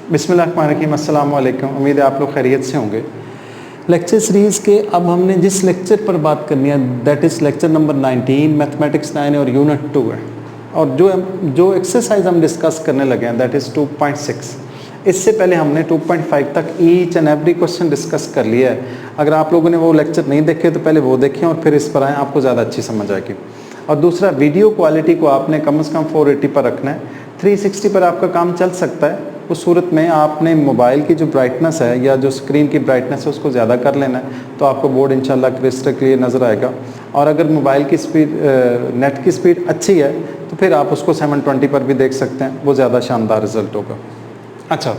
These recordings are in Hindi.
बिस्मिल्लाहिर्रहमानिर्रहीम, अस्सलाम वालेकुम। उम्मीद है आप लोग खैरियत से होंगे। लेक्चर सीरीज़ के अब हमने जिस लेक्चर पर बात करनी है that is lecture number 19, mathematics 9 और यूनिट 2 है। और जो एक्सरसाइज हम डिस्कस करने लगे हैं दैट इज़ 2.6। इससे पहले हमने 2.5 तक each and every question discuss कर लिया है। अगर आप लोगों ने वो लेक्चर नहीं देखे तो पहले वो देखें और फिर इस पर आएँ, आपको ज़्यादा अच्छी समझ आएगी। और दूसरा, वीडियो क्वालिटी को आपने कम से कम 480 पर रखना है। 360 पर आपका काम चल सकता है, उस सूरत में आपने मोबाइल की जो ब्राइटनेस है या जो स्क्रीन की ब्राइटनेस है उसको ज़्यादा कर लेना है, तो आपको बोर्ड इंशाल्लाह क्रिस्टल क्लियर नज़र आएगा। और अगर मोबाइल की स्पीड नेट की स्पीड अच्छी है तो फिर आप उसको 720 पर भी देख सकते हैं, वो ज़्यादा शानदार रिजल्ट होगा। अच्छा,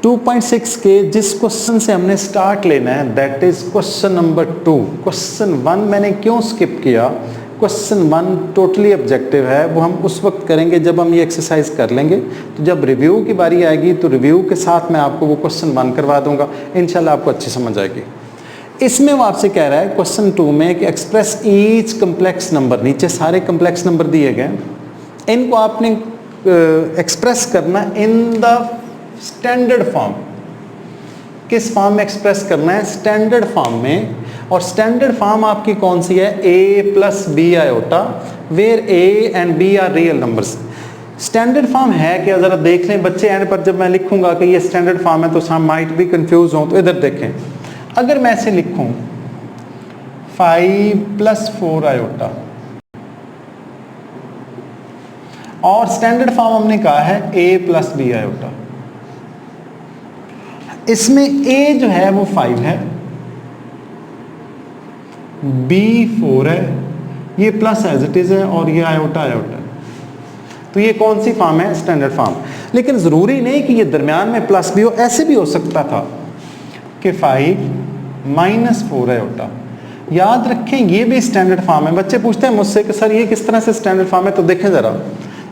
2.6 के जिस क्वेश्चन से हमने स्टार्ट लेना है that is question number 2। Question 1 मैंने क्यों स्किप किया? क्वेश्चन 1 टोटली ऑब्जेक्टिव है, वो हम उस वक्त करेंगे जब हम ये एक्सरसाइज कर लेंगे। तो जब रिव्यू की बारी आएगी तो रिव्यू के साथ मैं आपको वो क्वेश्चन 1 करवा दूंगा, इंशाल्लाह आपको अच्छी समझ आएगी। इसमें वो आपसे कह रहा है क्वेश्चन 2 में कि एक्सप्रेस ईच कम्प्लेक्स नंबर, नीचे सारे कम्प्लेक्स नंबर दिए गए, इनको आपने एक्सप्रेस करना इन द स्टैंडर्ड फॉर्म। किस फॉर्म में एक्सप्रेस करना है? स्टैंडर्ड फॉर्म में। और स्टैंडर्ड फॉर्म आपकी कौन सी है? a plus b iota, where a and b are real numbers. Standard form है क्या? जरा देख लें बच्चे, एंड पर जब मैं लिखूंगा कि ये स्टैंडर्ड फॉर्म है तो सम माइट भी कंफ्यूज हो, तो इधर देखें। अगर मैं ऐसे लिखूं 5 प्लस 4 आयोटा, और स्टैंडर्ड फॉर्म हमने कहा है a प्लस बी आयोटा, इसमें a जो है वो 5 है, b 4 है, ये प्लस एज इट इज है, और ये आयोटा आयोटा है। तो ये कौन सी फॉर्म है? Standard form. लेकिन ज़रूरी नहीं कि ये दरमियान में प्लस भी हो, ऐसे भी हो सकता था कि 5 माइनस 4 आयोटा। याद रखें ये भी स्टैंडर्ड फॉर्म है। बच्चे पूछते हैं मुझसे कि सर ये किस तरह से स्टैंडर्ड फॉर्म है, तो देखें ज़रा,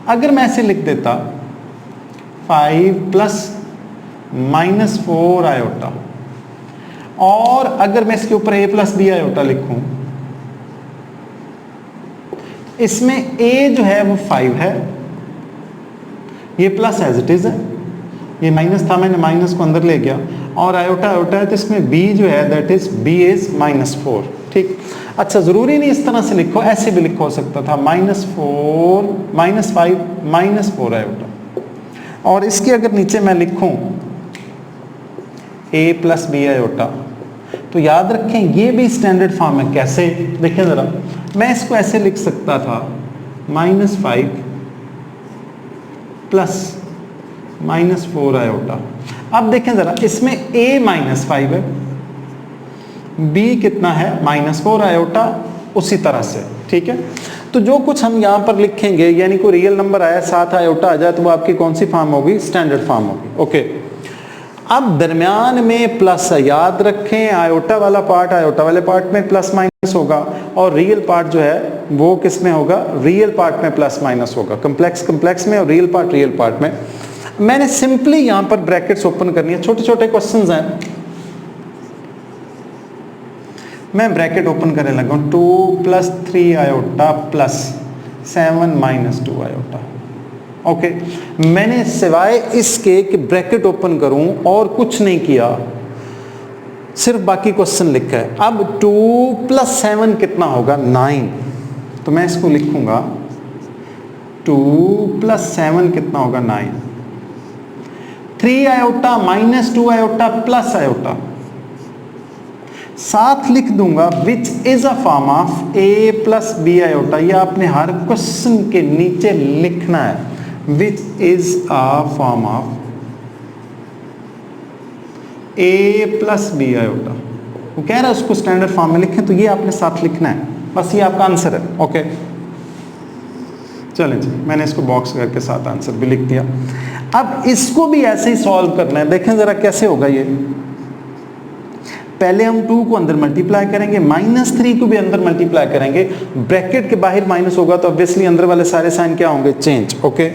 अगर मैं ऐसे लिख देता 5 प्लस माइनस 4 आयोटा, और अगर मैं इसके ऊपर a प्लस बी आयोटा लिखूं, इसमें a जो है वो 5 है, ये प्लस एज इट इज है, ये माइनस था मैंने माइनस को अंदर ले गया, और आयोटा आयोटा है, तो इसमें b जो है that is b is minus 4। ठीक, अच्छा, ज़रूरी नहीं इस तरह से लिखो, ऐसे भी लिखो सकता था माइनस 4 माइनस 5 माइनस 4 आयोटा। और इसके अगर नीचे मैं लिखूं a प्लस बी आयोटा, तो याद रखें ये भी स्टैंडर्ड फॉर्म है। कैसे? देखें ज़रा, मैं इसको ऐसे लिख सकता था माइनस 5 प्लस माइनस 4 आयोटा। अब देखें ज़रा, इसमें a माइनस 5 है, b कितना है? माइनस 4 आयोटा, उसी तरह से। ठीक है, तो जो कुछ हम यहाँ पर लिखेंगे, यानी कोई रियल नंबर आया साथ आयोटा आ जाए, तो वो आपकी कौन सी फॉर्म होगी? स्टैंडर्ड फॉर्म होगी। ओके, अब दरमियान में प्लस है, याद रखें आयोटा वाला पार्ट आयोटा वाले पार्ट में प्लस माइनस होगा, और रियल पार्ट जो है वो किस में होगा? रियल पार्ट में प्लस माइनस होगा। कम्प्लेक्स कम्प्लेक्स में और रियल पार्ट में। मैंने सिंपली यहाँ पर ब्रैकेट्स ओपन करनी है, छोटे छोटे क्वेश्चंस हैं, मैं ब्रैकेट ओपन करने लगा हूँ। 2 plus 3 iota plus 7 minus 2 iota. Okay, मैंने सिवाय इसके कि ब्रैकेट ओपन करूं और कुछ नहीं किया, सिर्फ बाकी क्वेश्चन लिखा है। अब 2 प्लस 7 कितना होगा? 9। तो मैं इसको लिखूंगा 2 प्लस 7 कितना होगा? 9। 3 iota minus 2 iota plus iota, साथ लिख दूंगा which is a form of a plus b iota. ये आपने हर क्वेश्चन के नीचे लिखना है, which is a form of a plus b iota. वो कह रहा है उसको स्टैंडर्ड फॉर्म में लिखें, तो ये आपने साथ लिखना है, बस ये आपका आंसर है। ओके, चलें जी, मैंने इसको बॉक्स करके साथ आंसर भी लिख दिया। अब इसको भी ऐसे ही सॉल्व करना है। देखें जरा कैसे होगा ये। पहले हम 2 को अंदर मल्टीप्लाई करेंगे, माइनस 3 को भी अंदर मल्टीप्लाई करेंगे। ब्रैकेट के बाहर माइनस होगा तो ऑब्वियसली अंदर वाले सारे साइन क्या होंगे? चेंज। ओके,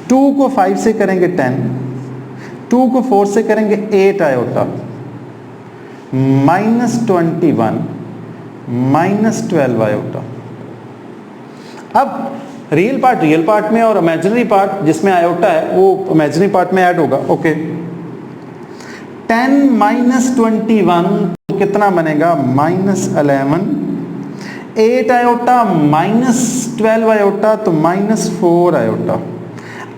2 को 5 से करेंगे 10, 2 को 4 से करेंगे 8 आयोटा, माइनस 21 माइनस 12 आयोटा। अब रियल पार्ट में और इमेजिनरी पार्ट जिसमें आयोटा है वो इमेजिनरी पार्ट में ऐड होगा। ओके 10 माइनस 21 तो कितना बनेगा -11, 8 आयोटा माइनस 12 आयोटा तो -4 आयोटा।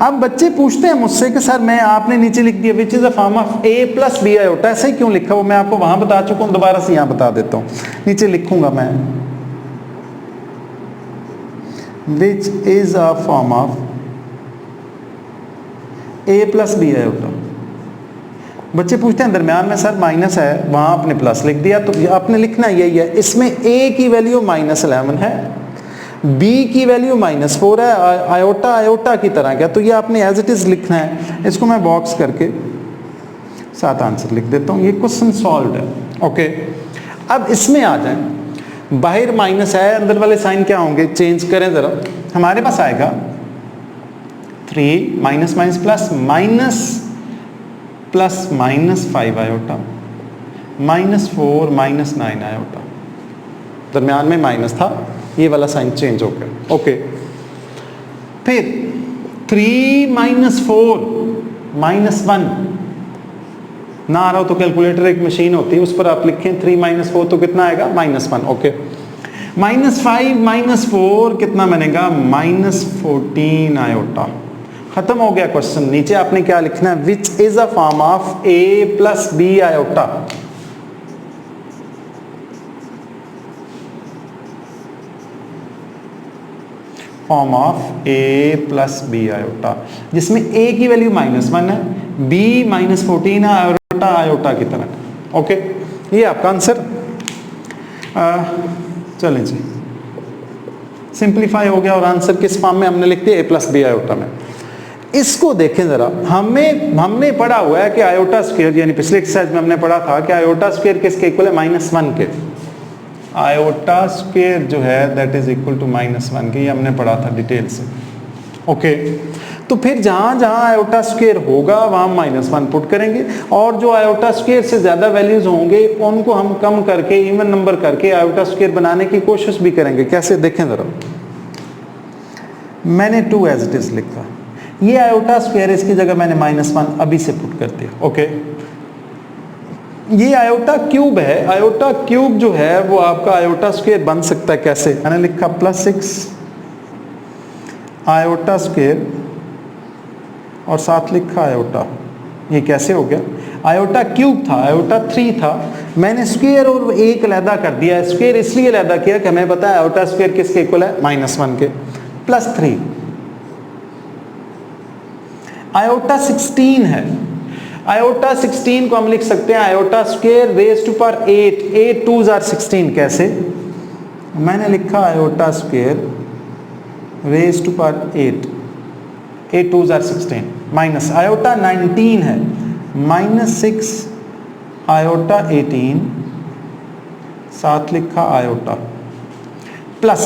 अब बच्चे पूछते हैं मुझसे कि सर मैं आपने नीचे लिख दिया which is a form of a plus b iota, ऐसे ही क्यों लिखा? वो मैं आपको वहां बता चुका हूं, दोबारा से यहां बता देता हूं, नीचे लिखूंगा मैं which is a form of a plus b iota. बच्चे पूछते हैं दरम्यान में सर माइनस है, वहां आपने प्लस लिख दिया, तो आपने लिखना यही है, इसमें a की वैल्यू -11 है, b की वैल्यू -4 है, आयोटा की तरह क्या, तो ये आपने एज इट इज लिखना है। इसको मैं बॉक्स करके साथ आंसर लिख देता हूँ, ये क्वेश्चन सॉल्व है। ओके अब इसमें आ जाए, बाहर माइनस है, अंदर वाले साइन क्या होंगे, चेंज करें जरा, हमारे पास आएगा 3 minus minus plus plus -5 iota -4 -9 iota, दरम्यान में माइनस था, ये वाला साइन चेंज हो गया। ओके फिर 3 -4 -1 ना आ रहा हो तो कैलकुलेटर एक मशीन होती है, उस पर आप लिखें 3 -4 तो कितना आएगा -1। ओके -5 -4 कितना बनेगा -14 आयोटा। खत्म हो गया क्वेश्चन। नीचे आपने क्या लिखना है, which is a form of a plus b iota. Form of a plus b iota, जिसमें a की वैल्यू -1 है, b -14 है, आयोटा की तरह। ओके ये आपका आंसर। चलें जी, सिंप्लीफाई हो गया और आंसर किस फॉर्म में हमने लिख दिया, a प्लस बी आयोटा में। इसको देखें जरा, हमने पढ़ा हुआ है कि आयोटा स्क्वायर, यानी पिछले एक्सरसाइज में हमने पढ़ा था कि आयोटा स्क्वायर किसके इक्वल है, -1 के। आयोटा स्क्वायर जो है दैट इज इक्वल टू -1 के, ये हमने पढ़ा था डिटेल से। ओके तो फिर जहां जहां आयोटा स्क्वायर होगा वहां -1 पुट करेंगे, और जो आयोटा स्क्वायर से ज्यादा वैल्यूज होंगे उनको हम कम करके इवन नंबर करके आयोटा स्क्वायर बनाने की कोशिश भी करेंगे। कैसे देखें जरा, मैंने 2 एज इट इज लिखा, ये आयोटा स्क्वायर, इसकी जगह मैंने -1 अभी से पुट कर दिया। ओके ये आयोटा क्यूब है, आयोटा क्यूब जो है वो आपका आयोटा स्क्वायर बन सकता है कैसे, मैंने लिखा +6 आयोटा स्क्वायर और साथ लिखा आयोटा। ये कैसे हो गया, आयोटा क्यूब था, आयोटा 3 था, मैंने स्क्वायर और एक अलहदा कर दिया। स्क्वायर इसलिए अलहदा किया कि हमें पता है आयोटा स्क्वायर किसके इक्वल है, -1 के, +3। आयोटा 16 है, आयोटा 16 को हम लिख सकते हैं iota square raise to power 8, 8 2s are 16। कैसे, मैंने लिखा iota square raise to power 8, 8 2s are 16 minus iota 19 है, -6 आयोटा 18 साथ लिखा आयोटा, प्लस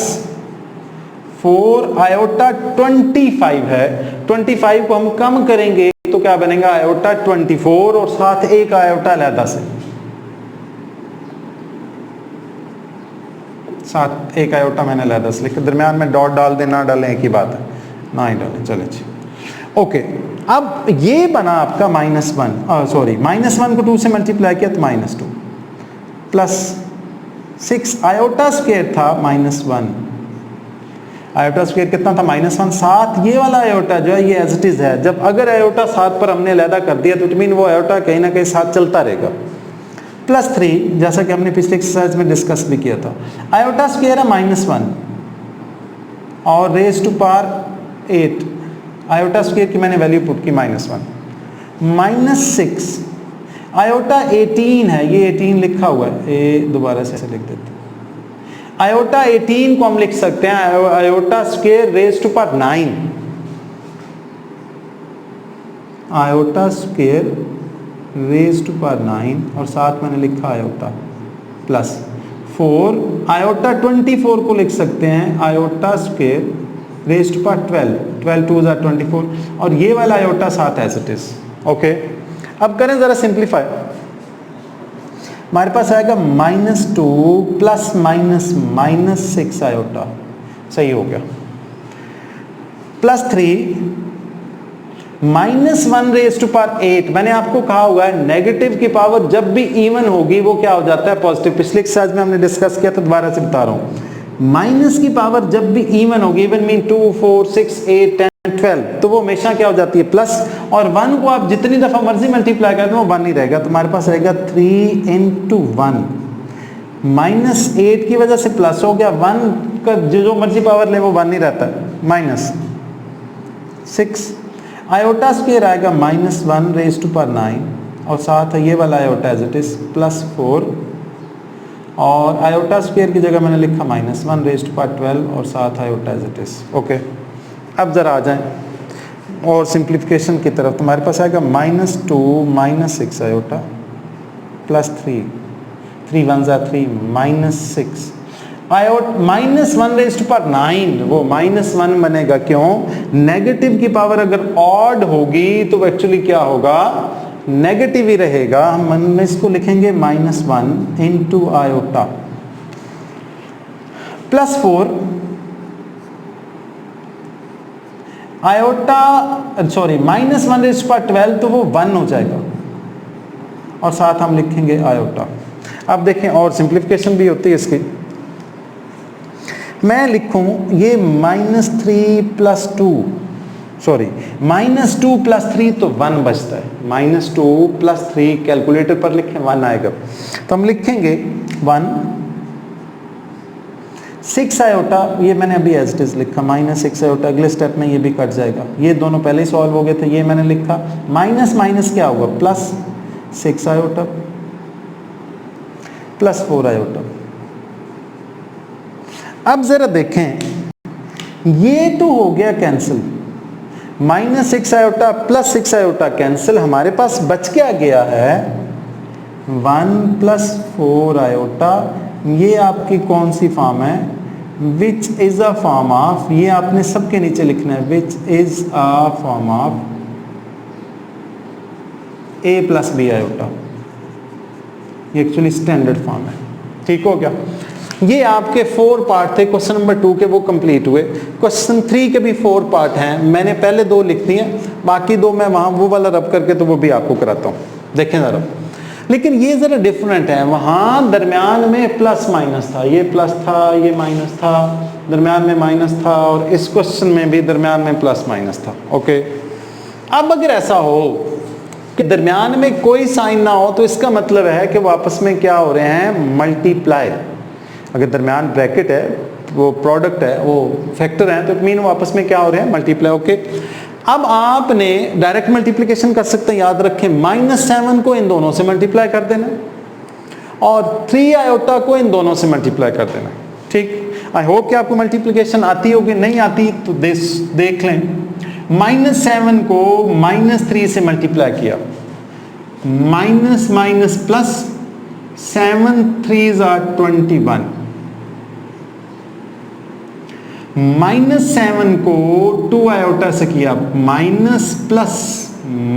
4 आयोटा 25 है, 25 को हम कम करेंगे तो क्या बनेगा, आयोटा 24 और साथ एक आयोटा अलहदा से, साथ एक आयोटा मैंने अलहदा से लिखा, दरमियान में डॉट डाल दें ना डालें एक ही बात है, ना ही डालें। चले जी ओके अब ये बना आपका -1 सॉरी -1 को 2 से मल्टीप्लाई किया तो -2 प्लस 6 आयोटा स्क्वायर था -1, आयोटा स्क्वायर कितना था -1, साथ ये वाला आयोटा जो है ये एज इट इज है। जब अगर आयोटा साथ पर हमने अलहदा कर दिया तो इट मीन वो आयोटा कहीं ना कहीं साथ चलता रहेगा। +3 जैसा कि हमने पिछले एक्सरसाइज में डिस्कस भी किया था, आयोटा स्क्वायर है -1 और raise to power 8, iota square की मैंने वैल्यू पुट की -1, -6 आयोटा 18 है, ये 18 लिखा हुआ है, ये दोबारा से ऐसे लिख देते हैं, आयोटा 18 को हम लिख सकते हैं iota square raise to power 9, iota square raise to power 9 और साथ मैंने लिखा आयोटा प्लस 4 आयोटा 24 को लिख सकते हैं iota square raise to power 12, 12 2s are 24 और ये वाला आयोटा साथ एज इट इज। ओके अब करें जरा सिंप्लीफाई, हमारे पास आएगा -2 प्लस -6 आयोटा, सही हो गया। +3 -1 रेज़ टू पावर 8। मैंने आपको कहा हुआ है नेगेटिव की पावर जब भी इवन होगी वो क्या हो जाता है, पॉजिटिव। पिछले एक्सरसाइज में हमने डिस्कस किया तो दोबारा से बता रहा हूं, माइनस की पावर जब भी इवन होगी, इवन मीन 2 4 6 8 10 12, तो वो हमेशा क्या हो जाती है, प्लस। और 1 को आप जितनी दफा मर्जी मल्टीप्लाई कर दो वो 1 नहीं रहेगा, तुम्हारे पास रहेगा 3 × 1। -8 की वजह से प्लस हो गया, 1 का जो मर्जी पावर ले वो 1 नहीं रहता, -6। आयोटा स्क्वायर आएगा -1 रेज़ टू पावर 9, और साथ है ये वाला आयोटा एज इट इज +4, और आयोटा स्क्वायर की जगह मैंने लिखा -1 रेज़ टू पावर 12, और साथ iota as it is. Okay, अब जरा आ जाएं और सिंप्लीफिकेशन की तरफ। तुम्हारे पास आएगा -2 -6 iota +3, 3 1 3 -6 iota -1 raise to power 9, वो -1 बनेगा, क्यों? नेगेटिव की पावर अगर ऑड होगी तो एक्चुअली क्या होगा, नेगेटिव ही रहेगा। हम इसको लिखेंगे -1 × iota +4 iota, sorry -1 raise to power 12, तो वो 1 हो जाएगा, और साथ हम लिखेंगे आयोटा। अब देखें और सिंप्लीफिकेशन भी होती है इसकी। मैं लिखूं ये -3 + 2, सॉरी -2 + 3, तो 1 बचता है। -2 + 3 कैलकुलेटर पर लिखें 1 आएगा, तो हम लिखेंगे 1। 6 आयोटा, ये मैंने अभी एज इट इज लिखा -6 आयोटा, अगले स्टेप में ये भी कट जाएगा, ये दोनों पहले ही सॉल्व हो गए थे, ये मैंने लिखा माइनस क्या होगा, +6 आयोटा +4 आयोटा। अब जरा देखें, ये तो हो गया कैंसिल, -6 आयोटा +6 आयोटा कैंसिल, हमारे पास बच क्या गया है 1 + 4 आयोटा। ये आपकी कौन सी फॉर्म है, which is a form of, ये आपने सबके नीचे लिखना है, which is a form of A + B iota. ये एक्चुअली स्टैंडर्ड फॉर्म है, ठीक हो गया। ये आपके 4 पार्ट थे क्वेश्चन नंबर 2 के, वो कंप्लीट हुए। क्वेश्चन 3 के भी 4 पार्ट हैं, मैंने पहले 2 लिख दिए, बाकी 2 मैं वहाँ वो वाला रब करके तो वो भी आपको कराता हूँ, देखें ज़रा। लेकिन ये ज़रा डिफरेंट है, वहाँ दरमियान में प्लस माइनस था, ये प्लस था, ये माइनस था, दरमियान में माइनस था, और इस क्वेश्चन में भी दरमियान में प्लस माइनस था। ओके, अब अगर ऐसा हो कि दरमियान में कोई साइन ना हो तो इसका मतलब है कि वो आपस में क्या हो रहे हैं, मल्टीप्लाई। अगर दरमियान ब्रैकेट है, वो प्रोडक्ट है, वो फैक्टर है, तो मीन वो आपस में क्या हो रहे हैं, मल्टीप्लाई। ओके, अब आपने डायरेक्ट मल्टीप्लिकेशन कर सकते हैं, याद रखें -7 को इन दोनों से मल्टीप्लाई कर देना, और 3 आयोटा को इन दोनों से मल्टीप्लाई कर देना, ठीक। आई होप कि आपको मल्टीप्लिकेशन आती होगी, नहीं आती तो देख लें। -7 को -3 से मल्टीप्लाई किया, minus minus plus, 7 3s are 21, -7 को 2 आयोटा से किया, minus plus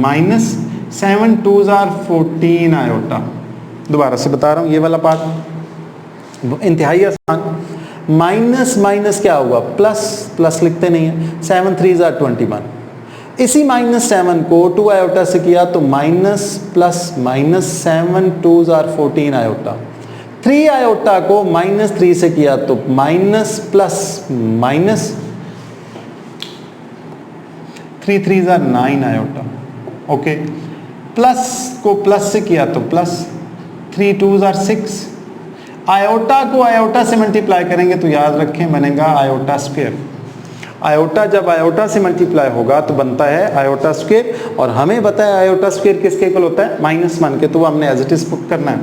minus, 7 2s are 14 iota. दोबारा से बता रहा हूं, ये वाला पार्ट इंतहाई आसान। माइनस माइनस क्या हुआ, प्लस, प्लस लिखते नहीं है, 7 3s are 21। इसी -7 को 2 आयोटा से किया तो minus plus minus, 7 2s are 14 iota. 3 iota को -3 से किया तो minus plus minus, 3 3s are 9 iota. Okay, plus को प्लस से किया तो प्लस, 3 2s are 6। आयोटा को आयोटा से मल्टीप्लाई करेंगे तो याद रखें बनेगा आयोटा स्क्वायर। आयोटा जब आयोटा से मल्टीप्लाई होगा तो बनता है आयोटा स्क्वायर, और हमें पता है आयोटा स्क्वायर किसके इक्वल होता है, -1 के, तो वो हमने एज इट इज पुट करना है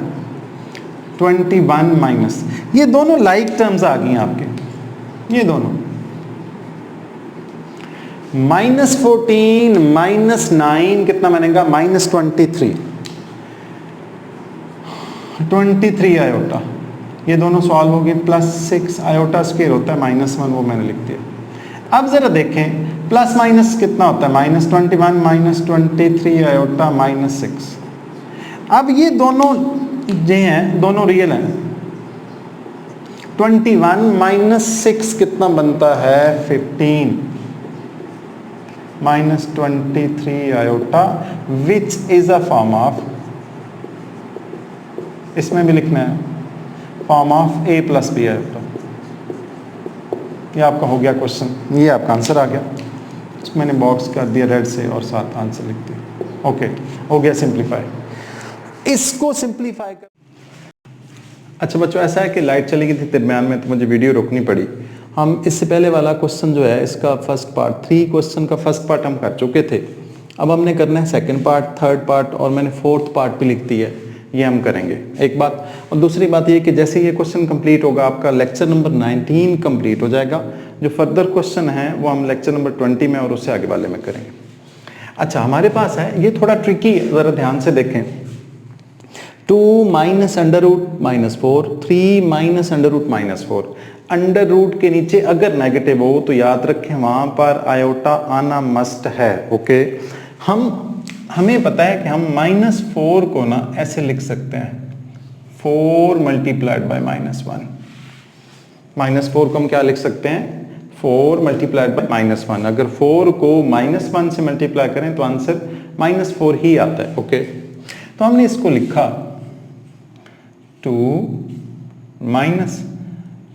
21 माइनस। ये दोनों लाइक टर्म्स आ गई आपके, ये दोनों -14 -9 कितना बनेगा, -23, 23 आयोटा। ये दोनों सॉल्व हो गए, +6 आयोटा स्क्वायर होता है -1, वो मैंने लिख दिया। अब जरा देखें प्लस माइनस कितना होता है, -21 -23 आयोटा -6। अब ये दोनों जो हैं दोनों रियल हैं। 21 -6 कितना बनता है, 15। -23 iota which is a form of, इसमें भी लिखना है form of a plus b iota. ये आपका हो गया क्वेश्चन, ये आपका आंसर आ गया। मैंने बॉक्स कर दिया रेड से और साथ आंसर लिख दिया। ओके, हो गया सिंप्लीफाई। इसको सिंप्लीफाई कर, अच्छा बच्चों ऐसा है कि लाइट चली गई थी दरम्यान में तो मुझे वीडियो रोकनी पड़ी। हम इससे पहले वाला क्वेश्चन जो है इसका फर्स्ट पार्ट 3 क्वेश्चन का फर्स्ट पार्ट हम कर चुके थे। अब हमने करना है सेकंड पार्ट, थर्ड पार्ट और मैंने फोर्थ पार्ट भी लिख दिया है, ये हम करेंगे एक बात। और दूसरी बात ये कि जैसे ये क्वेश्चन कंप्लीट होगा आपका लेक्चर नंबर 19 कंप्लीट हो जाएगा। जो फर्दर क्वेश्चन है वो हम लेक्चर नंबर 20 में और उससे आगे वाले में करेंगे। अच्छा हमारे पास है, ये थोड़ा ट्रिकी है, ज़रा ध्यान से देखें। 2 minus under root minus 4, 3 minus under root minus 4। Under root के नीचे अगर नेगेटिव हो तो याद रखें वहां पर आयोटा आना मस्ट है। ओके, हमें पता है कि हम -4 को ना ऐसे लिख सकते हैं 4 मल्टीप्लाइड बाय -1। -4 को हम क्या लिख सकते हैं 4 मल्टीप्लाइड बाय -1। अगर 4 को -1 से मल्टीप्लाई करें तो आंसर -4 ही आता है। ओके, तो हमने इसको लिखा 2 माइनस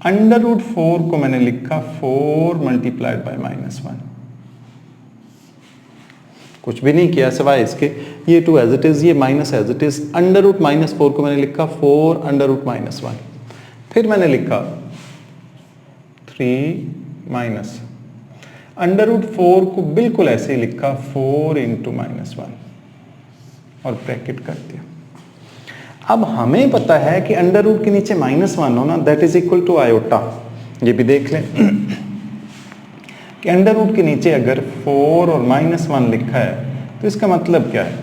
अंडर रूट 4 को मैंने लिखा 4 मल्टीप्लाइड बाय -1। कुछ भी नहीं किया सिवाय इसके, ये 2 एज इट इज, ये minus as it is. Under root -4 को मैंने लिखा 4 अंडर रूट -1। फिर मैंने लिखा 3 माइनस अंडर रूट 4 को बिल्कुल ऐसे ही लिखा 4 इंटू -1 और ब्रैकेट कर दिया। अब हमें पता है कि अंडर रूट के नीचे -1 हो ना, that is equal to iota. ये भी देख लें कि अंडर रूट के नीचे अगर 4 और -1 लिखा है तो इसका मतलब क्या है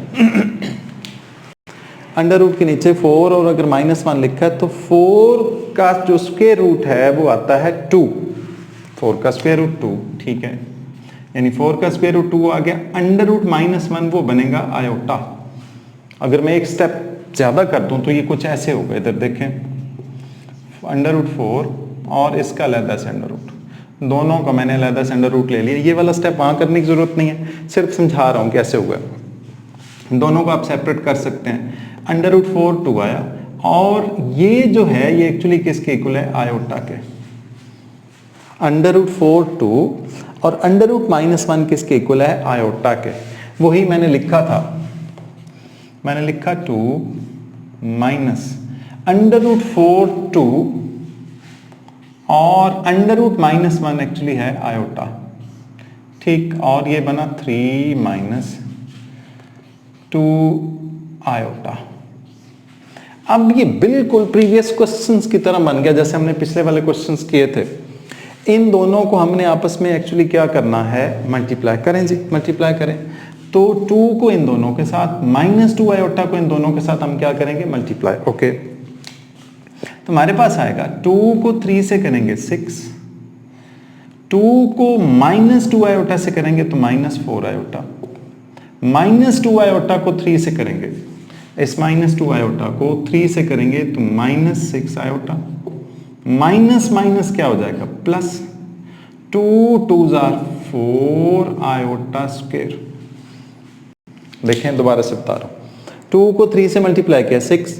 अंडर रूट के नीचे 4 और अगर -1 लिखा है तो 4 का जो स्क्वायर रूट है वो आता है 2। 4 का स्क्वायर रूट 2, ठीक है, यानी 4 का स्क्वायर रूट 2 आ गया। अंडर रूट -1 वो बनेगा आयोटा। अगर मैं एक स्टेप ज्यादा कर दूं तो ये कुछ ऐसे होगा, इधर देखें अंडर रूट 4 और इसका अलहदा से अंडर रूट, दोनों का मैंने अलहदा से अंडर रूट ले लिया। ये वाला स्टेप वहां करने की जरूरत नहीं है, सिर्फ समझा रहा हूं कैसे हुआ। दोनों को आप सेपरेट कर सकते हैं। अंडर रूट 4 2 आया और ये जो है ये एक्चुअली किसके इक्वल है आयोटा के। अंडर रूट 4 2 और अंडर रूट -1 किसके इक्वल है आयोटा के। वही मैंने लिखा था, मैंने लिखा 2 माइनस अंडर रूट 4 2 और अंडर रूट -1 एक्चुअली है आयोटा, ठीक, और ये बना 3 माइनस 2 आयोटा। अब ये बिल्कुल प्रीवियस क्वेश्चंस की तरह बन गया जैसे हमने पिछले वाले क्वेश्चंस किए थे। इन दोनों को हमने आपस में एक्चुअली क्या करना है मल्टीप्लाई करें जी, मल्टीप्लाई करें। तो 2 को इन दोनों के साथ -2 आयोटा को इन दोनों के साथ हम क्या करेंगे मल्टीप्लाई। ओके, तो हमारे पास आएगा 2 को 3 से करेंगे 6, 2 को -2 आयोटा से करेंगे तो -4 आयोटा, -2 आयोटा को 3 से करेंगे, इस -2 आयोटा को 3 से करेंगे तो -6 आयोटा, माइनस माइनस क्या हो जाएगा plus, 2 2s are 4 iota square. देखें दोबारा से बता रहा हूं, 2 को 3 से मल्टीप्लाई किया 6,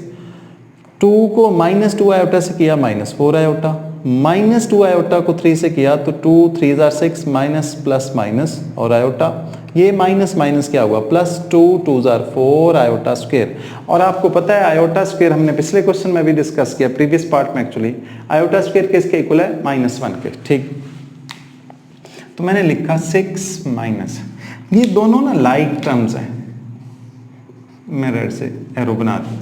2 को -2 आयोटा से किया -4 आयोटा, -2 आयोटा को 3 से किया तो 2 3s are 6 minus plus minus और आयोटा, ये माइनस माइनस क्या हुआ plus, 2 2s are 4 iota square. और आपको पता है आयोटा स्क्वायर हमने पिछले क्वेश्चन में भी डिस्कस किया, प्रीवियस पार्ट में एक्चुअली, आयोटा स्क्वायर किसके इक्वल है -1 के, ठीक। तो मैंने लिखा 6 माइनस, ये दोनों ना लाइक टर्म्स हैं, मैं रेड से एरो बना दूं,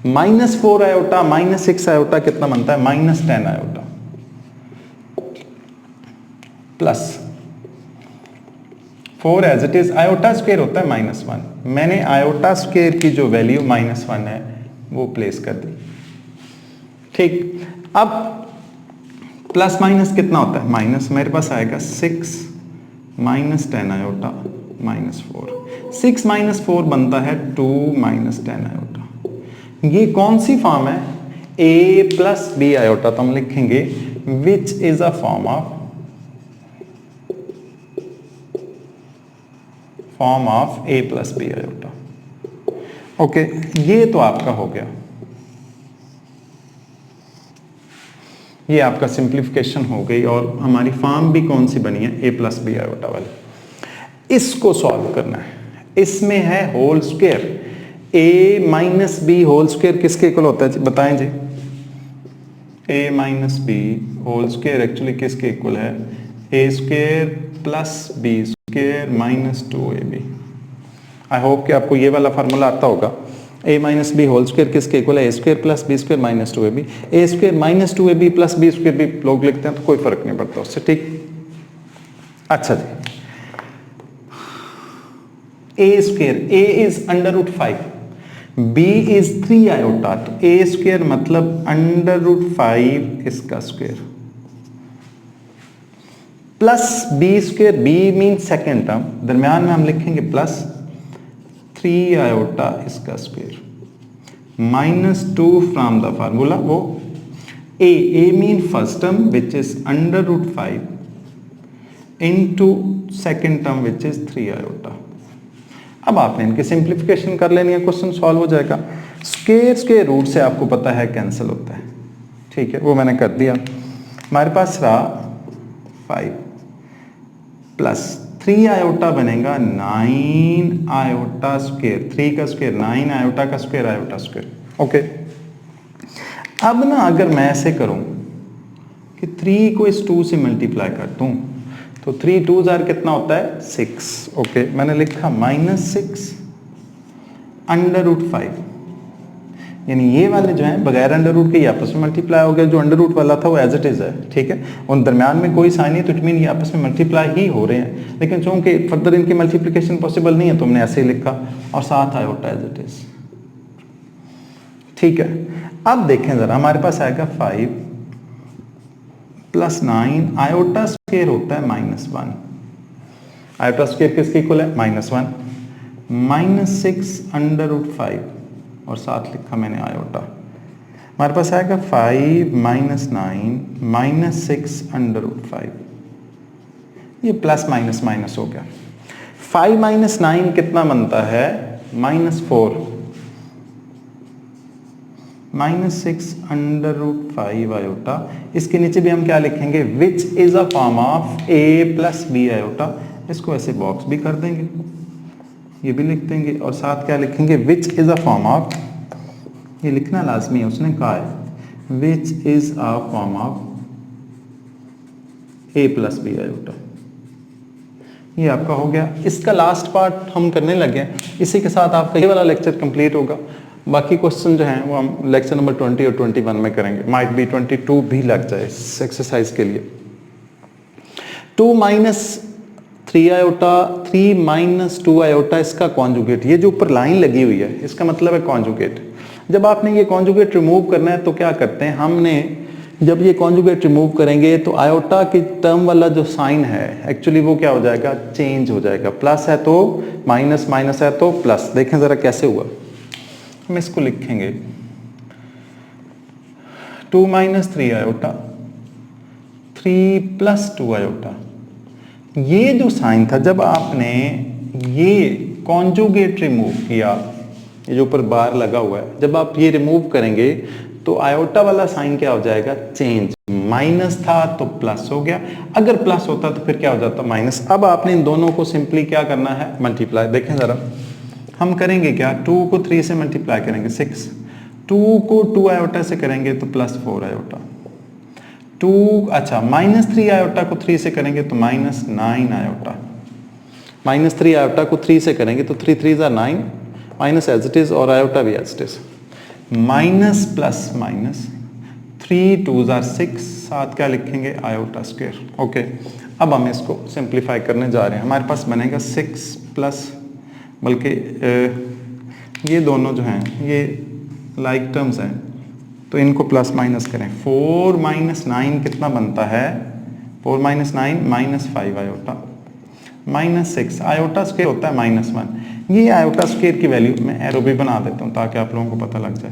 -4 आयोटा -6 आयोटा कितना बनता है -10 iota, plus 4 as it is, iota square होता है -1, मैंने आयोटा स्क्वायर की जो वैल्यू -1 है वो प्लेस कर दी, ठीक। अब प्लस माइनस कितना होता है माइनस, मेरे पास आएगा 6 -10 आयोटा -4, 6 -4 बनता है 2 -10 आयोटा। ये कौन सी फॉर्म है a प्लस बी आयोटा, तो हम लिखेंगे which is a form of form of a plus b iota. Okay, ये तो आपका हो गया, ये आपका सिंप्लीफिकेशन हो गई और हमारी फॉर्म भी कौन सी बनी है, ए प्लस बी आयोटा वाली। इसको सॉल्व करना है, इसमें है whole square, A minus B whole square किसके इक्वल होता है बताएं जी, A minus B whole square actually किसके इक्वल है, A square plus B square minus 2ab। I hope कि आपको ये वाला फार्मूला आता होगा। A minus B whole square किसके इक्वल है, A square plus B square minus 2ab। A square minus 2ab plus B square भी लोग लिखते हैं तो कोई फर्क नहीं पड़ता उससे, ठीक। अच्छा जी, A square, A is under root 5, B is 3 iota, तो ए स्क्वायर मतलब अंडर रूट 5 इसका square plus B square, B mean second term, दरम्यान में हम लिखेंगे प्लस 3 आयोटा इसका square minus 2 from the formula वो A mean first term which is under root 5 into second term which is 3 iota. अब आपने इनकी सिंप्लीफिकेशन कर लेनी है, क्वेश्चन सॉल्व हो जाएगा। स्क्वायर रूट से आपको पता है कैंसिल होता है, ठीक है, वो मैंने कर दिया। हमारे पास रहा 5 प्लस 3 आयोटा बनेगा 9 आयोटा स्क्वायर, 3 का स्क्वायर 9 आयोटा का स्क्वायर आयोटा स्क्वायर। ओके, अब ना अगर मैं ऐसे करूं कि 3 को इस 2 से मल्टीप्लाई कर दूं तो 3 2 जार कितना होता है 6। ओके, मैंने लिखा -6 अंडर रूट 5, यानी ये वाले जो हैं बगैर अंडर रूट के ये आपस में मल्टीप्लाई हो गया, जो अंडर रूट वाला था वो एज इट इज है, ठीक है, उन दरम्यान में कोई साइन नहीं, तो इट मीन ये आपस में मल्टीप्लाई ही हो रहे हैं। लेकिन चूंकि फर्दर इनकी मल्टीप्लिकेशन पॉसिबल नहीं है तो हमने ऐसे ही लिखा और साथ आयोटा एज इट इज, ठीक है। अब देखें जरा, हमारे पास आएगा 5 प्लस 9 आयोटा स्क्वायर होता है -1, आयोटा स्क्वायर किसके इक्वल है -1, -6 अंडर रूट 5 और साथ लिखा मैंने आयोटा। हमारे पास आएगा 5 -9 -6 अंडर रूट 5, ये प्लस माइनस माइनस हो गया। 5 - 9 कितना बनता है -4, -6 अंडर रूट 5 आयोटा। इसके नीचे भी हम क्या लिखेंगे, which is a form of a plus b iota. इसको ऐसे बॉक्स भी कर देंगे, ये भी लिख देंगे और साथ क्या लिखेंगे, which is a form of, ये लिखना लाजमी है, उसने कहा है which is a form of a plus b iota. ये आपका हो गया। इसका लास्ट पार्ट हम करने लगे हैं, इसी के साथ आपका ये वाला लेक्चर कंप्लीट होगा। बाकी क्वेश्चन जो हैं वो हम लेक्चर नंबर 20 और 21 में करेंगे, माइट बी 22 भी लग जाए इस एक्सरसाइज के लिए। 2 - 3 आयोटा 3 - 2 आयोटा इसका कॉन्जुगेट, ये जो ऊपर लाइन लगी हुई है इसका मतलब है कॉन्जुगेट। जब आपने ये कॉन्जुगेट रिमूव करना है तो क्या करते हैं, हमने जब ये कॉन्जुगेट रिमूव करेंगे तो आयोटा की टर्म वाला जो साइन है एक्चुअली वो क्या हो जाएगा, चेंज हो जाएगा। प्लस है तो माइनस, माइनस है तो प्लस। देखें ज़रा कैसे हुआ, हम इसको लिखेंगे 2 - 3 आयोटा 3 + 2 आयोटा। ये जो साइन था जब आपने ये कॉन्जुगेट रिमूव किया, ये जो ऊपर बार लगा हुआ है, जब आप ये रिमूव करेंगे तो आयोटा वाला साइन क्या हो जाएगा, चेंज। माइनस था तो प्लस हो गया, अगर प्लस होता तो फिर क्या हो जाता, माइनस। अब आपने इन दोनों को सिंपली क्या करना है, मल्टीप्लाई। देखें ज़रा, हम करेंगे क्या, 2 को 3 से मल्टीप्लाई करेंगे 6, 2 को 2 आयोटा से करेंगे तो +4 आयोटा, 2 अच्छा -3 आयोटा को 3 से करेंगे तो -9 आयोटा, -3 आयोटा को 3 से करेंगे तो 3 3 = 9, माइनस एज इट इज और आयोटा भी as it is, minus plus minus 3 2 = 6, साथ क्या लिखेंगे, आयोटा स्क्वायर। ओके, अब हम इसको सिंप्लीफाई करने जा रहे हैं। हमारे पास बनेगा 6 प्लस, बल्कि ये दोनों जो हैं ये लाइक टर्म्स हैं तो इनको प्लस माइनस करें। 4 - 9 कितना बनता है, 4 - 9 -5 आयोटा, -6 आयोटा स्क्वायर होता है -1। ये आयोटा स्क्वायर की वैल्यू मैं एरो भी बना देता हूँ ताकि आप लोगों को पता लग जाए।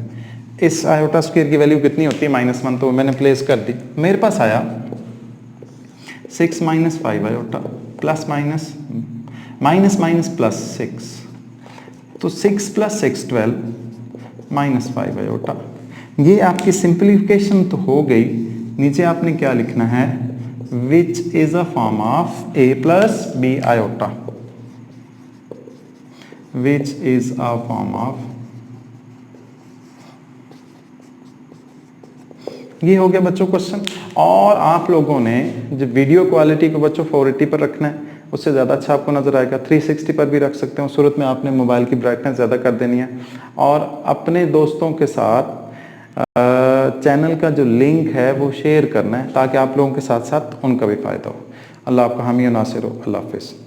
इस आयोटा स्क्वायर की वैल्यू कितनी होती है, -1, तो मैंने प्लेस कर दी। मेरे पास आया 6 - 5 iota plus minus minus minus plus 6, तो 6 प्लस 6 12 माइनस 5 आयोटा। ये आपकी सिंप्लीफिकेशन तो हो गई। नीचे आपने क्या लिखना है, which is a form of a plus b iota, which is a form of, ये हो गया बच्चों क्वेश्चन। और आप लोगों ने जो वीडियो क्वालिटी को बच्चों 480 पर रखना है, उससे ज़्यादा अच्छा आपको नज़र आएगा। 360 पर भी रख सकते हो, सूरत में आपने मोबाइल की ब्राइटनेस ज़्यादा कर देनी है। और अपने दोस्तों के साथ चैनल का जो लिंक है वो शेयर करना है, ताकि आप लोगों के साथ साथ उनका भी फ़ायदा हो। अल्लाह आपका हामी और नासिर हो। अल्लाह हाफिज़।